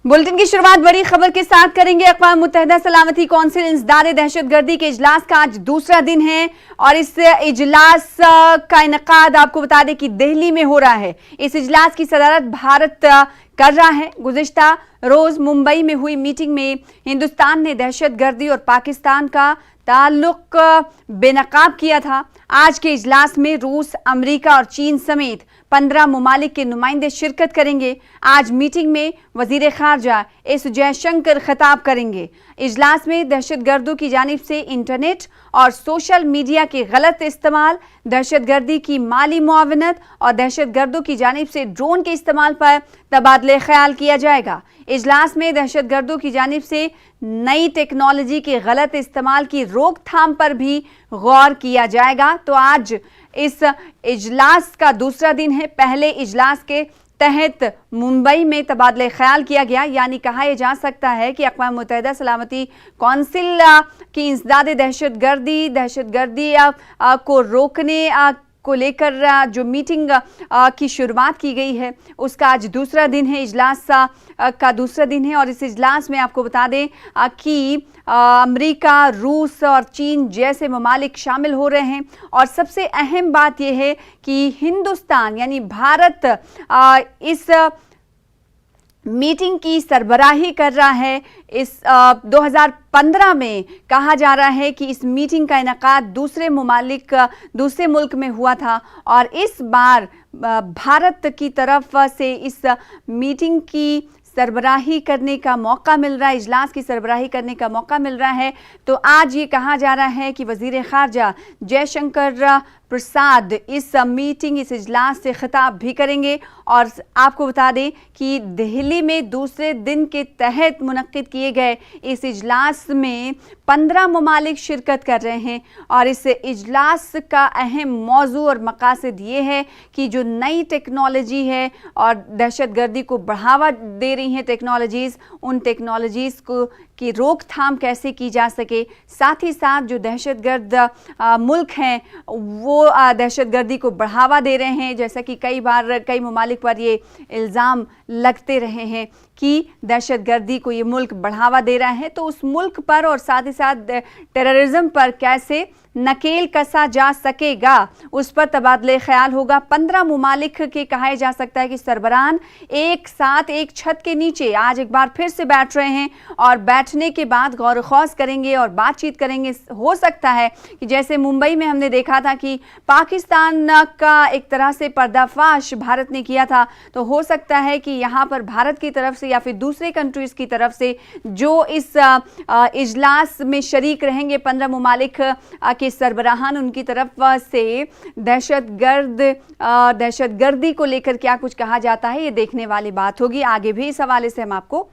Bulletin की शुरुआत बड़ी खबर के साथ करेंगे। अक़वाम मुत्तहिदा सलामती कौंसिल इंसदाद दहशतगर्दी के इजलास का आज दूसरा दिन है और इस इजलास का इनकाद आपको बता दें कि दिल्ली में हो रहा है। इस इजलास की सदारत भारत कर रहा है। गुज़िश्ता रोज मुंबई में हुई मीटिंग में हिंदुस्तान ने दहशतगर्दी और पाकिस्तान का ताल्लुक बेनकाब किया था। आज के इजलास में रूस, अमेरिका और चीन समेत 15 ममालिक के नुमाइंदे शिरकत करेंगे। आज मीटिंग में वजीर खारजा एस जयशंकर खिताब करेंगे। इजलास में दहशतगर्दों की जानिब से इंटरनेट और सोशल मीडिया के गलत इस्तेमाल, दहशतगर्दी की माली मुआवनत और दहशतगर्दों की जानिब से ड्रोन के इस्तेमाल पर तबादले ख्याल किया जाएगा। इजलास में दहशतगर्दों की जानिब से नई टेक्नोलॉजी के गलत इस्तेमाल की रोकथाम पर भी गौर किया जाएगा। तो आज इस इजलास का दूसरा दिन है। पहले इजलास के तहत मुंबई में तबादले ख्याल किया गया, यानी कहा यह जा सकता है कि अक़वाम मुत्तहिदा सलामती कौंसिल की इंसदाद दहशतगर्दी को रोकने को लेकर जो मीटिंग की शुरुआत की गई है उसका आज दूसरा दिन है। इजलास का दूसरा दिन है और इस इजलास में आपको बता दें कि अमेरिका, रूस और चीन जैसे ममालिक शामिल हो रहे हैं। और सबसे अहम बात यह है कि हिंदुस्तान यानी भारत इस मीटिंग की सरबराही कर रहा है। इस 2015 में कहा जा रहा है कि इस मीटिंग का इनकाद दूसरे मुल्क में हुआ था और इस बार भारत की तरफ से इस मीटिंग की सरबराही करने का मौका मिल रहा है, इजलास की सरबराही करने का मौका मिल रहा है। तो आज ये कहा जा रहा है कि वजीर खारजा जयशंकर प्रसाद इस मीटिंग, इस इजलास से खिताब भी करेंगे। और आपको बता दें कि दिल्ली में दूसरे दिन के तहत मुनक्किद किए गए इस इजलास में 15 ममालिक शिरकत कर रहे हैं और इस इजलास का अहम मौजू और मकासद ये है कि जो नई टेक्नोलॉजी है और दहशतगर्दी को बढ़ावा दे रही हैं टेक्नोलॉजीज़, उन टेक्नोलॉजीज़ को की रोकथाम कैसे की जा सके। साथ ही साथ जो दहशतगर्द मुल्क हैं वो दहशतगर्दी को बढ़ावा दे रहे हैं, जैसा कि कई बार कई ममालिक पर ये इल्ज़ाम लगते रहे हैं कि दहशतगर्दी को ये मुल्क बढ़ावा दे रहा है। तो उस मुल्क पर और साथ ही साथ टेररिज्म पर कैसे नकेल कसा जा सकेगा उस पर तबादले ख्याल होगा। 15 ममालिक के कहा जा सकता है कि सरबराहान एक साथ एक छत के नीचे आज एक बार फिर से बैठ रहे हैं और बैठने के बाद गौर खौज करेंगे और बातचीत करेंगे। हो सकता है कि जैसे मुंबई में हमने देखा था कि पाकिस्तान का एक तरह से पर्दाफाश भारत ने किया था, तो हो सकता है कि यहाँ पर भारत की तरफ से या फिर दूसरे कंट्रीज़ की तरफ से जो इस इजलास में शरीक रहेंगे 15 ममालिक के सरबराहान, उनकी तरफ से दहशतगर्दी को लेकर क्या कुछ कहा जाता है, ये देखने वाली बात होगी। आगे भी इस हवाले से हम आपको